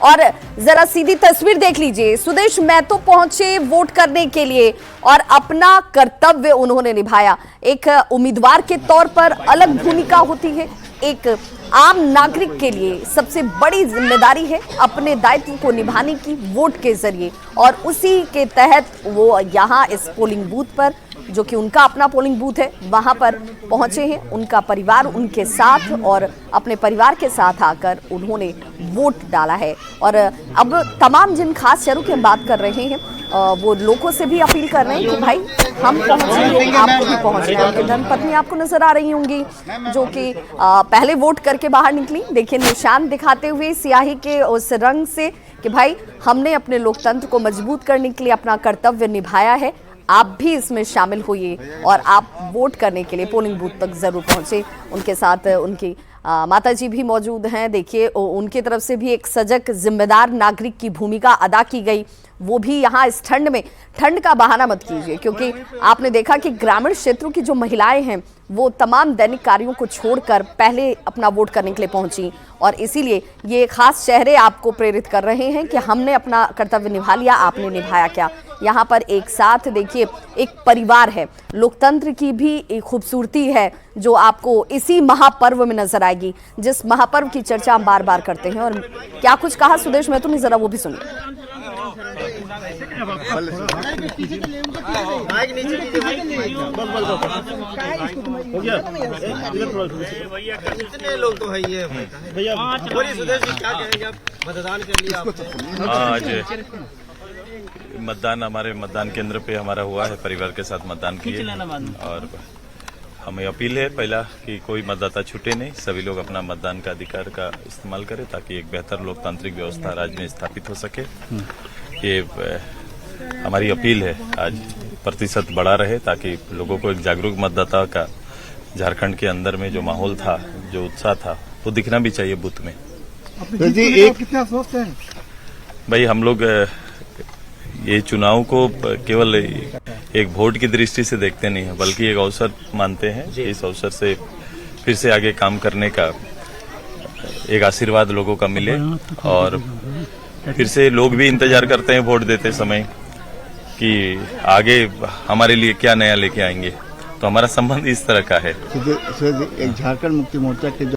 और जरा सीधी तस्वीर देख लीजिए, सुदेश महतो पहुंचे वोट करने के लिए और अपना कर्तव्य उन्होंने निभाया। एक उम्मीदवार के तौर पर अलग भूमिका होती है, एक आम नागरिक के लिए सबसे बड़ी जिम्मेदारी है अपने दायित्व को निभाने की वोट के जरिए, और उसी के तहत वो यहाँ इस पोलिंग बूथ पर, जो कि उनका अपना पोलिंग बूथ है, वहां पर पहुंचे हैं। उनका परिवार उनके साथ, और अपने परिवार के साथ आकर उन्होंने वोट डाला है। और अब तमाम जिन खास शहरों की हम बात कर रहे हैं, वो लोगों से भी अपील कर रहे हैं कि भाई हम पहुंचे, आपको भी पहुंचना है। उनकी धर्मपत्नी आपको नजर आ रही होंगी, जो कि पहले वोट करके बाहर निकली। देखिए निशान दिखाते हुए स्याही के उस रंग से कि भाई हमने अपने लोकतंत्र को मजबूत करने के लिए अपना कर्तव्य निभाया है, आप भी इसमें शामिल होइए और आप वोट करने के लिए पोलिंग बूथ तक जरूर पहुंचे। उनके साथ उनकी माताजी भी मौजूद हैं। देखिए उनकी तरफ से भी एक सजग जिम्मेदार नागरिक की भूमिका अदा की गई, वो भी यहाँ इस ठंड में। ठंड का बहाना मत कीजिए, क्योंकि आपने देखा कि ग्रामीण क्षेत्रों की जो महिलाएं हैं वो तमाम दैनिक कार्यों को छोड़कर पहले अपना वोट करने के लिए पहुंची, और इसीलिए ये खास चेहरे आपको प्रेरित कर रहे हैं कि हमने अपना कर्तव्य निभा लिया, आपने निभाया क्या। यहाँ पर एक साथ देखिए एक परिवार है, लोकतंत्र की भी एक खूबसूरती है जो आपको इसी महापर्व में नजर आएगी, जिस महापर्व की चर्चा हम बार बार करते हैं। और क्या कुछ कहा सुदेश महतो ने, जरा वो भी सुनिए। कितने लोग तो है ये भैया, सुदेश जी क्या कहेंगे, आप मतदान कर लिया आपने? आज मतदान हमारे मतदान केंद्र पे हमारा हुआ है, परिवार के साथ मतदान किए, और हमें अपील है पहला कि कोई मतदाता छूटे नहीं, सभी लोग अपना मतदान का अधिकार का इस्तेमाल करें ताकि एक बेहतर लोकतांत्रिक व्यवस्था राज्य में स्थापित हो सके। ये हमारी अपील है, आज प्रतिशत बढ़ा रहे ताकि लोगों को एक जागरूक मतदाता का झारखंड के अंदर में जो माहौल था, जो उत्साह था, वो दिखना भी चाहिए बूथ में। कितना सोचते हैं भाई, हम लोग ये चुनाव को केवल एक वोट की दृष्टि से देखते नहीं है, बल्कि एक अवसर मानते हैं। इस अवसर से फिर से आगे काम करने का एक आशीर्वाद लोगों का मिले, और फिर से लोग भी इंतजार करते हैं वोट देते समय कि आगे हमारे लिए क्या नया लेके आएंगे। तो हमारा संबंध इस तरह का है। एक झारखंड मुक्ति मोर्चा के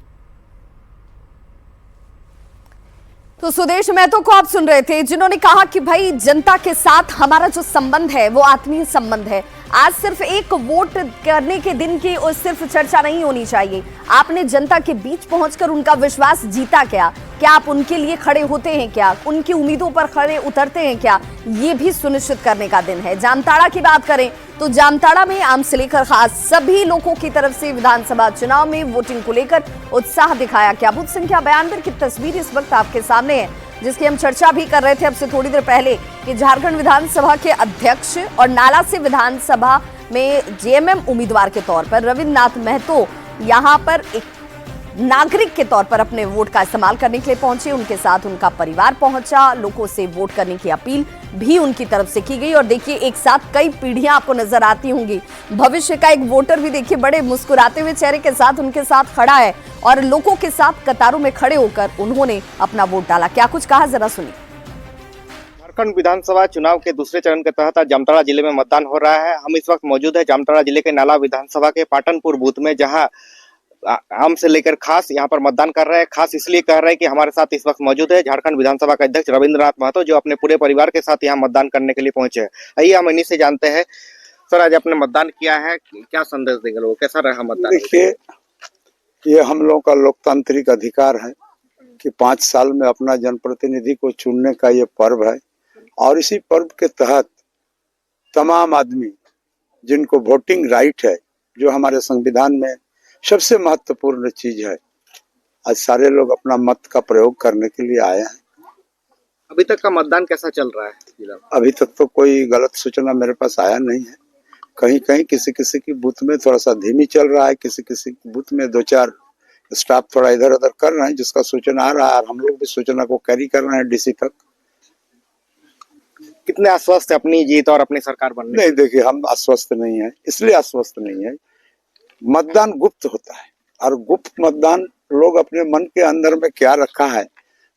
तो सुदेश महतो को आप सुन रहे थे, जिन्होंने कहा कि भाई जनता के साथ हमारा जो संबंध है वो आत्मीय संबंध है। आज सिर्फ एक वोट करने के दिन की और सिर्फ चर्चा नहीं होनी चाहिए, आपने जनता के बीच पहुंचकर उनका विश्वास जीता क्या आप उनके लिए खड़े होते हैं क्या, उनकी उम्मीदों पर खड़े उतरते हैं क्या, ये भी सुनिश्चित करने का दिन है। जामताड़ा की बात करें तो जामताड़ा में आम से लेकर खास सभी लोगों की तरफ से विधानसभा चुनाव में वोटिंग को लेकर उत्साह दिखाया गया। बूथ संख्या 92 की तस्वीर इस वक्त आपके सामने है, जिसकी हम चर्चा भी कर रहे थे अब से थोड़ी देर पहले कि झारखंड विधानसभा के अध्यक्ष और नाला से विधानसभा में जेएमएम उम्मीदवार के तौर पर रविन्द्रनाथ महतो यहाँ पर एक नागरिक के तौर पर अपने वोट का इस्तेमाल करने के लिए पहुंचे। उनके साथ उनका परिवार पहुंचा, लोगों से वोट करने की अपील भी उनकी तरफ से की गई। और देखिए एक साथ कई पीढ़ियां आपको नजर आती होंगी, भविष्य का एक वोटर भी देखिए बड़े मुस्कुराते हुए चेहरे के साथ उनके साथ खड़ा है, और लोगों के साथ कतारों में खड़े होकर उन्होंने अपना वोट डाला। क्या कुछ कहा, जरा सुनिए। झारखंड विधानसभा चुनाव के दूसरे चरण के तहत जामताड़ा जिले में मतदान हो रहा है। हम इस वक्त मौजूद है जामताड़ा जिले के नाला विधानसभा के पाटनपुर बूथ में, जहां आम से लेकर खास यहाँ पर मतदान कर रहे हैं। खास इसलिए कह रहे हैं कि हमारे साथ इस वक्त मौजूद है झारखंड विधानसभा के अध्यक्ष रविन्द्रनाथ महतो, जो अपने पूरे परिवार के साथ यहाँ मतदान करने के लिए पहुंचे हैं। आइए हम इन्हीं से जानते हैं। सर, आज आपने मतदान किया है, क्या संदेश देंगे लोगों, कैसा रहा मतदान? देखिए, ये हम लोगों का लोकतांत्रिक अधिकार है कि 5 साल में अपना जनप्रतिनिधि को चुनने का ये पर्व है, और इसी पर्व के तहत तमाम आदमी जिनको वोटिंग राइट है, जो हमारे संविधान में सबसे महत्वपूर्ण चीज है, आज सारे लोग अपना मत का प्रयोग करने के लिए आए हैं। अभी तक का मतदान कैसा चल रहा है? अभी तक तो कोई गलत सूचना मेरे पास आया नहीं है। कहीं कहीं किसी की बूथ में थोड़ा सा धीमी चल रहा है, किसी बूथ में 2-4 स्टाफ थोड़ा इधर उधर कर रहे हैं, जिसका सूचना आ रहा है, और हम लोग भी सूचना को कैरी कर रहे हैं डीसी तक। कितने आश्वस्त है अपनी जीत और अपनी सरकार बनने? नहीं, देखिए, हम आश्वस्त नहीं है। इसलिए आश्वस्त नहीं है, मतदान गुप्त होता है, और गुप्त मतदान लोग अपने मन के अंदर में क्या रखा है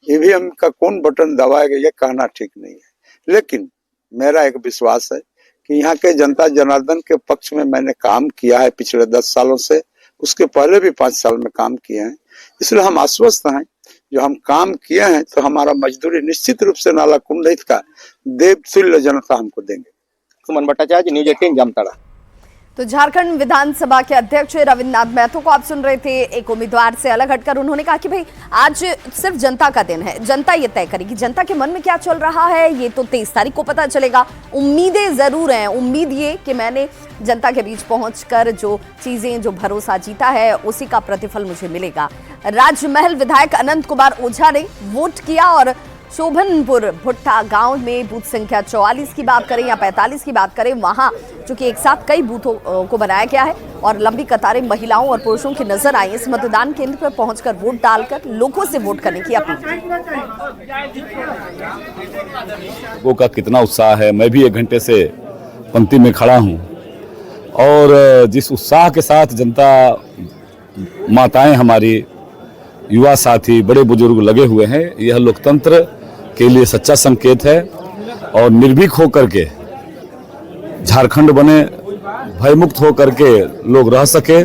ईवीएम का कौन बटन दबाएगा ये कहना ठीक नहीं है। लेकिन मेरा एक विश्वास है कि यहाँ के जनता जनार्दन के पक्ष में मैंने काम किया है पिछले 10 सालों से, उसके पहले भी 5 साल में काम किए हैं, इसलिए हम आश्वस्त हैं। जो हम काम किए हैं तो हमारा मजदूरी निश्चित रूप से नाला कुंडहित का देवतुल्य जनता हमको देंगे। सुमन भट्टाचार्य, न्यूज 18 जामताड़ा। तो झारखंड विधानसभा के अध्यक्ष रविन्द्रनाथ महतो को आप सुन रहे थे। एक उम्मीदवार से अलग हटकर उन्होंने कहा कि भाई आज सिर्फ जनता का दिन है, जनता ये तय करेगी जनता के मन में क्या चल रहा है, ये तो 23 तारीख को पता चलेगा। उम्मीदें जरूर हैं, उम्मीद ये कि मैंने जनता के बीच पहुंचकर जो चीजें, जो भरोसा जीता है उसी का प्रतिफल मुझे मिलेगा। राजमहल विधायक अनंत कुमार ओझा ने वोट किया और शोभनपुर भुट्टा गांव में बूथ संख्या 44 की बात करें या 45 की बात करें, वहां चूंकि एक साथ कई बूथों को बनाया गया है और लंबी कतारें महिलाओं और पुरुषों की नजर आई। इस मतदान केंद्र पर पहुंचकर वोट डालकर लोगों से वोट करने की अपील। लोगों का कितना उत्साह है, मैं भी 1 घंटे से पंक्ति में खड़ा हूं और जिस उत्साह के साथ जनता, माताएं हमारी, युवा साथी, बड़े बुजुर्ग लगे हुए हैं, यह लोकतंत्र के लिए सच्चा संकेत है। और निर्भीक होकर के झारखंड बने, भयमुक्त होकर के लोग रह सके।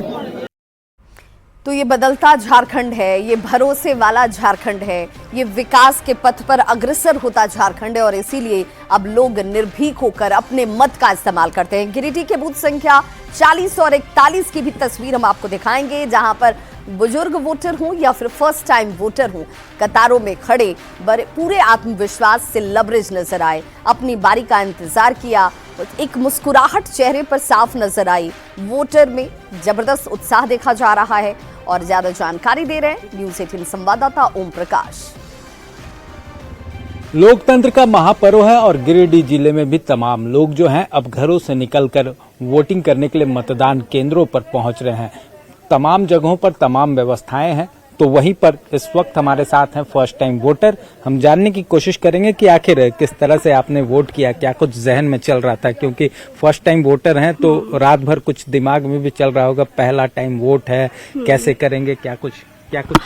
तो ये बदलता झारखंड है, ये भरोसे वाला झारखंड है, ये विकास के पथ पर अग्रसर होता झारखंड है और इसीलिए अब लोग निर्भीक होकर अपने मत का इस्तेमाल करते हैं। गिरिडीह के बूथ संख्या 40 और 41 की भी तस्वीर हम आपको दिखाएंगे, जहां पर बुजुर्ग वोटर हों या फिर फर्स्ट टाइम वोटर हों, कतारों में खड़े पूरे आत्मविश्वास से लबरेज नजर आए, अपनी बारी का इंतजार किया, एक मुस्कुराहट चेहरे पर साफ नजर आई। वोटर में जबरदस्त उत्साह देखा जा रहा है और ज्यादा जानकारी दे रहे हैं न्यूज 18 संवाददाता ओम प्रकाश। लोकतंत्र का महापर्व है और गिरिडीह जिले में भी तमाम लोग जो हैं अब घरों से निकलकर वोटिंग करने के लिए मतदान केंद्रों पर पहुंच रहे हैं। तमाम जगहों पर तमाम व्यवस्थाएं हैं। तो वहीं पर इस वक्त हमारे साथ हैं फर्स्ट टाइम वोटर। हम जानने की कोशिश करेंगे कि आखिर किस तरह से आपने वोट किया, क्या कुछ जहन में चल रहा था, क्योंकि फर्स्ट टाइम वोटर हैं तो रात भर कुछ दिमाग में भी चल रहा होगा, पहला टाइम वोट है, कैसे करेंगे, क्या कुछ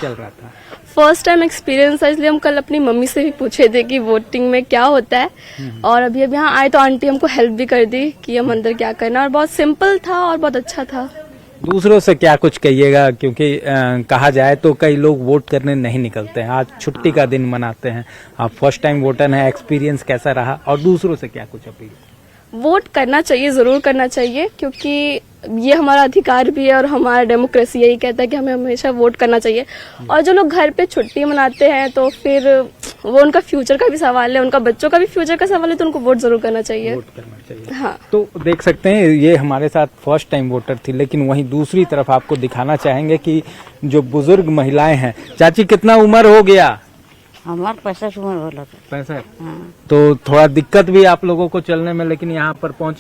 चल रहा था। फर्स्ट टाइम एक्सपीरियंस है, इसलिए हम कल अपनी मम्मी से भी पूछे थे कि वोटिंग में क्या होता है और अभी अब यहाँ आए तो आंटी हमको हेल्प भी कर दी कि हम अंदर क्या करना, और बहुत सिंपल था और बहुत अच्छा था। दूसरों से क्या कुछ कहिएगा, क्योंकि कहा जाए तो कई लोग वोट करने नहीं निकलते हैं, आज छुट्टी का दिन मनाते हैं, आप फर्स्ट टाइम वोटर हैं, एक्सपीरियंस कैसा रहा और दूसरों से क्या कुछ अपील? वोट करना चाहिए, जरूर करना चाहिए, क्योंकि ये हमारा अधिकार भी है और हमारा डेमोक्रेसी यही कहता है कि हमें हमेशा वोट करना चाहिए। और जो लोग घर पे छुट्टी मनाते हैं तो फिर वो उनका फ्यूचर का भी सवाल है, उनका बच्चों का भी फ्यूचर का सवाल है, तो उनको वोट जरूर करना चाहिए। वोट करना चाहिए। हाँ, तो देख सकते हैं ये हमारे साथ फर्स्ट टाइम वोटर थी, लेकिन वहीं दूसरी तरफ आपको दिखाना चाहेंगे कि जो बुजुर्ग महिलाएं हैं। चाची, कितना उम्र हो गया? हमार 65 उम्र होला था। 65। हाँ। तो थोड़ा दिक्कत भी आप लोगों को चलने में, लेकिन यहाँ पर पहुंची